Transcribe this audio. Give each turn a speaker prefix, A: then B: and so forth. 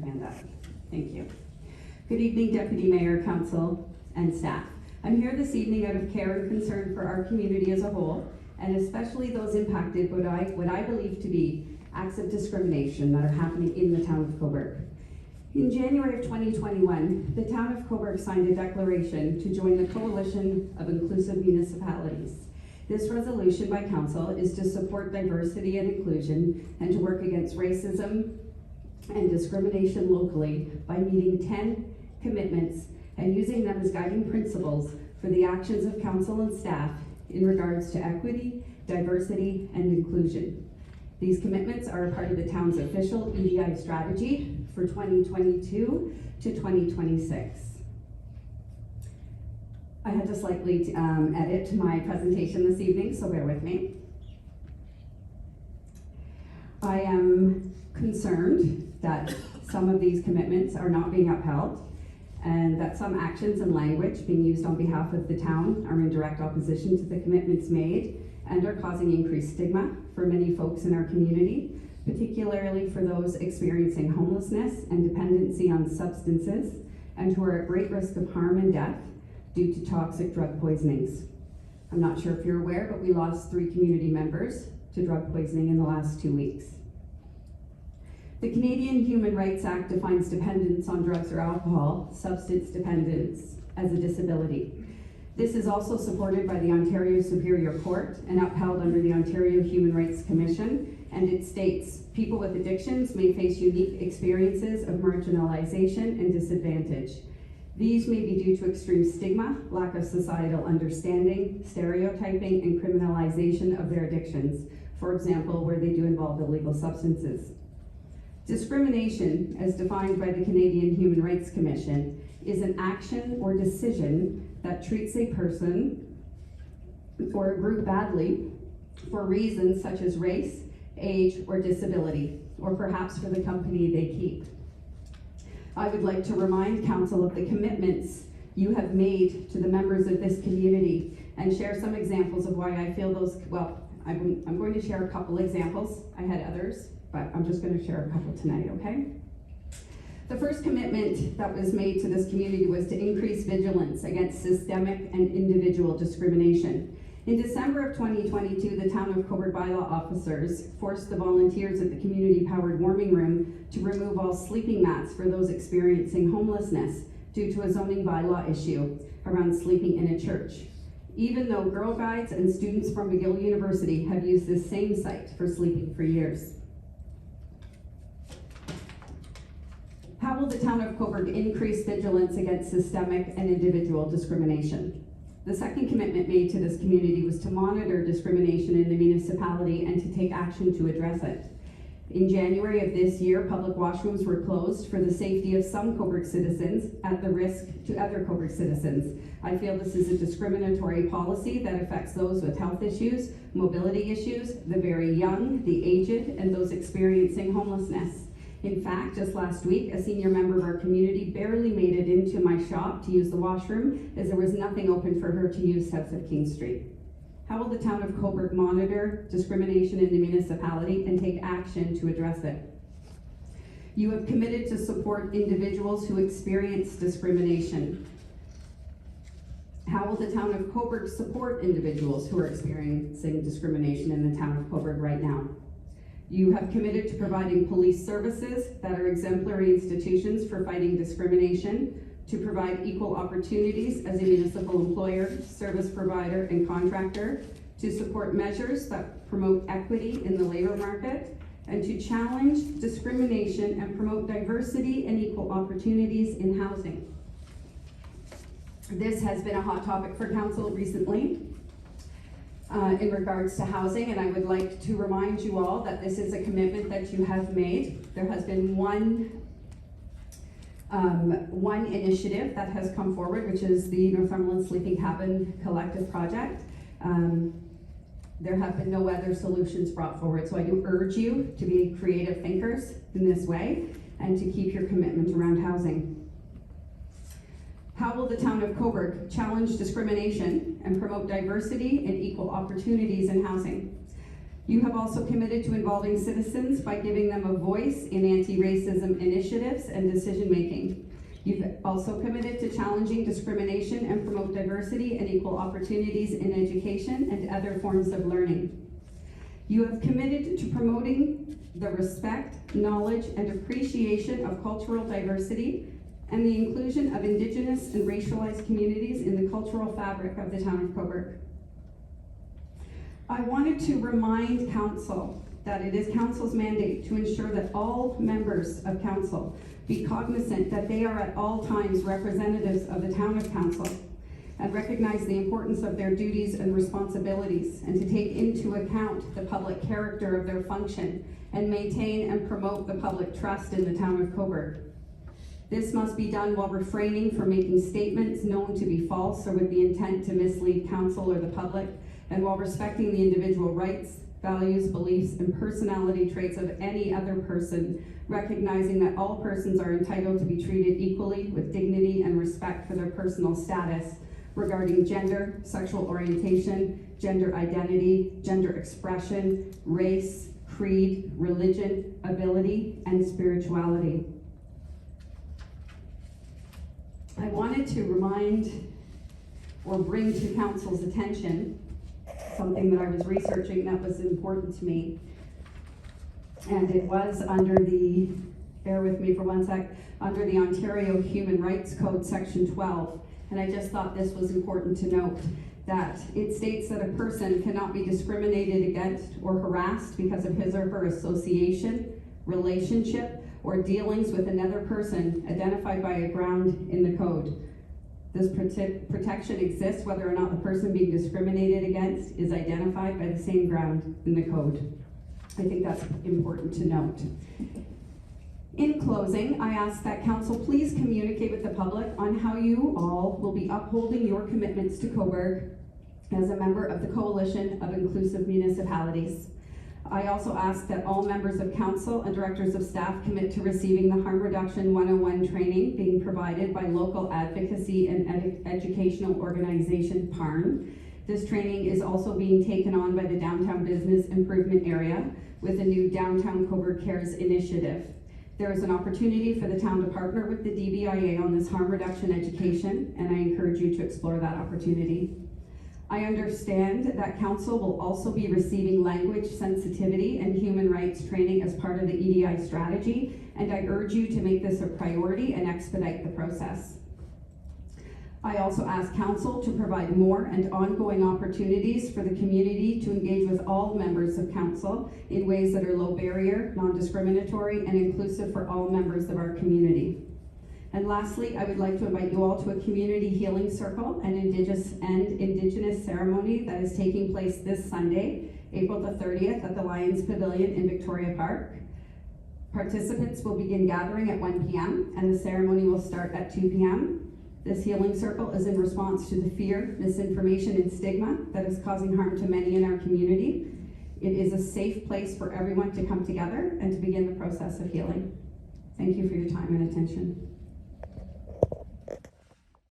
A: hand up. Thank you. Good evening, Deputy Mayor, Council, and staff. I'm here this evening out of care and concern for our community as a whole, and especially those impacted by what I believe to be acts of discrimination that are happening in the town of Cobourg. In January of 2021, the town of Cobourg signed a declaration to join the Coalition of Inclusive Municipalities. This resolution by council is to support diversity and inclusion and to work against racism and discrimination locally by meeting 10 commitments and using them as guiding principles for the actions of council and staff in regards to equity, diversity, and inclusion. These commitments are a part of the town's official EDI strategy for 2022 to 2026. I had to slightly edit my presentation this evening, so bear with me. I am concerned that some of these commitments are not being upheld and that some actions and language being used on behalf of the town are in direct opposition to the commitments made and are causing increased stigma for many folks in our community, particularly for those experiencing homelessness and dependency on substances and who are at great risk of harm and death due to toxic drug poisonings. I'm not sure if you're aware, but we lost 3 community members to drug poisoning in the last 2 weeks. The Canadian Human Rights Act defines dependence on drugs or alcohol, substance dependence, as a disability. This is also supported by the Ontario Superior Court and upheld under the Ontario Human Rights Commission, and it states, people with addictions may face unique experiences of marginalization and disadvantage. These may be due to extreme stigma, lack of societal understanding, stereotyping, and criminalization of their addictions, for example, where they do involve illegal substances. Discrimination, as defined by the Canadian Human Rights Commission, is an action or decision that treats a person or a group badly for reasons such as race, age, or disability, or perhaps for the company they keep. I would like to remind Council of the commitments you have made to the members of this community and share some examples of why I feel those, well, I'm going to share a couple examples. I had others, but I'm just going to share a couple tonight, okay? The first commitment that was made to this community was to increase vigilance against systemic and individual discrimination. In December of 2022, the Town of Cobourg bylaw officers forced the volunteers at the community-powered warming room to remove all sleeping mats for those experiencing homelessness due to a zoning bylaw issue around sleeping in a church, even though Girl Guides and students from McGill University have used this same site for sleeping for years. How will the Town of Cobourg increase vigilance against systemic and individual discrimination? The second commitment made to this community was to monitor discrimination in the municipality and to take action to address it. In January of this year, public washrooms were closed for the safety of some Cobourg citizens at the risk to other Cobourg citizens. I feel this is a discriminatory policy that affects those with health issues, mobility issues, the very young, the aged, and those experiencing homelessness. In fact, just last week, a senior member of our community barely made it into my shop to use the washroom as there was nothing open for her to use south of King Street. How will the Town of Cobourg monitor discrimination in the municipality and take action to address it? You have committed to support individuals who experience discrimination. How will the Town of Cobourg support individuals who are experiencing discrimination in the Town of Cobourg right now? You have committed to providing police services that are exemplary institutions for fighting discrimination, to provide equal opportunities as a municipal employer, service provider, and contractor, to support measures that promote equity in the labor market, and to challenge discrimination and promote diversity and equal opportunities in housing. This has been a hot topic for council recently. In regards to housing, and I would like to remind you all that this is a commitment that you have made. There has been one initiative that has come forward, which is the Northumberland Sleeping Cabin Collective Project. There have been no other solutions brought forward, so I do urge you to be creative thinkers in this way and to keep your commitment around housing. How will the Town of Cobourg challenge discrimination and promote diversity and equal opportunities in housing? You have also committed to involving citizens by giving them a voice in anti-racism initiatives and decision-making. You've also committed to challenging discrimination and promote diversity and equal opportunities in education and other forms of learning. You have committed to promoting the respect, knowledge, and appreciation of cultural diversity and the inclusion of Indigenous and racialized communities in the cultural fabric of the town of Cobourg. I wanted to remind Council that it is Council's mandate to ensure that all members of Council be cognizant that they are at all times representatives of the town of Council and recognize the importance of their duties and responsibilities, and to take into account the public character of their function and maintain and promote the public trust in the town of Cobourg. This must be done while refraining from making statements known to be false or with the intent to mislead Council or the public, and while respecting the individual rights, values, beliefs, and personality traits of any other person, recognizing that all persons are entitled to be treated equally with dignity and respect for their personal status regarding gender, sexual orientation, gender identity, gender expression, race, creed, religion, ability, and spirituality. I wanted to remind or bring to Council's attention something that I was researching that was important to me. And it was under the, bear with me for one sec, under the Ontario Human Rights Code, Section 12. And I just thought this was important to note, that it states that a person cannot be discriminated against or harassed because of his or her association, relationship, or dealings with another person identified by a ground in the code. This protection exists whether or not the person being discriminated against is identified by the same ground in the code. I think that's important to note. In closing, I ask that Council please communicate with the public on how you all will be upholding your commitments to Cobourg as a member of the Coalition of Inclusive Municipalities. I also ask that all members of Council and directors of staff commit to receiving the Harm Reduction 101 training being provided by local advocacy and educational organization PARN. This training is also being taken on by the Downtown Business Improvement Area with a new Downtown Cobourg Cares initiative. There is an opportunity for the town to partner with the DBIA on this harm reduction education, and I encourage you to explore that opportunity. I understand that Council will also be receiving language sensitivity and human rights training as part of the EDI strategy, and I urge you to make this a priority and expedite the process. I also ask Council to provide more and ongoing opportunities for the community to engage with all members of Council in ways that are low barrier, non-discriminatory, and inclusive for all members of our community. And lastly, I would like to invite you all to a community healing circle and Indigenous ceremony that is taking place this Sunday, April the 30th at the Lions Pavilion in Victoria Park. Participants will begin gathering at 1 p.m. and the ceremony will start at 2 p.m. This healing circle is in response to the fear, misinformation, and stigma that is causing harm to many in our community. It is a safe place for everyone to come together and to begin the process of healing. Thank you for your time and attention.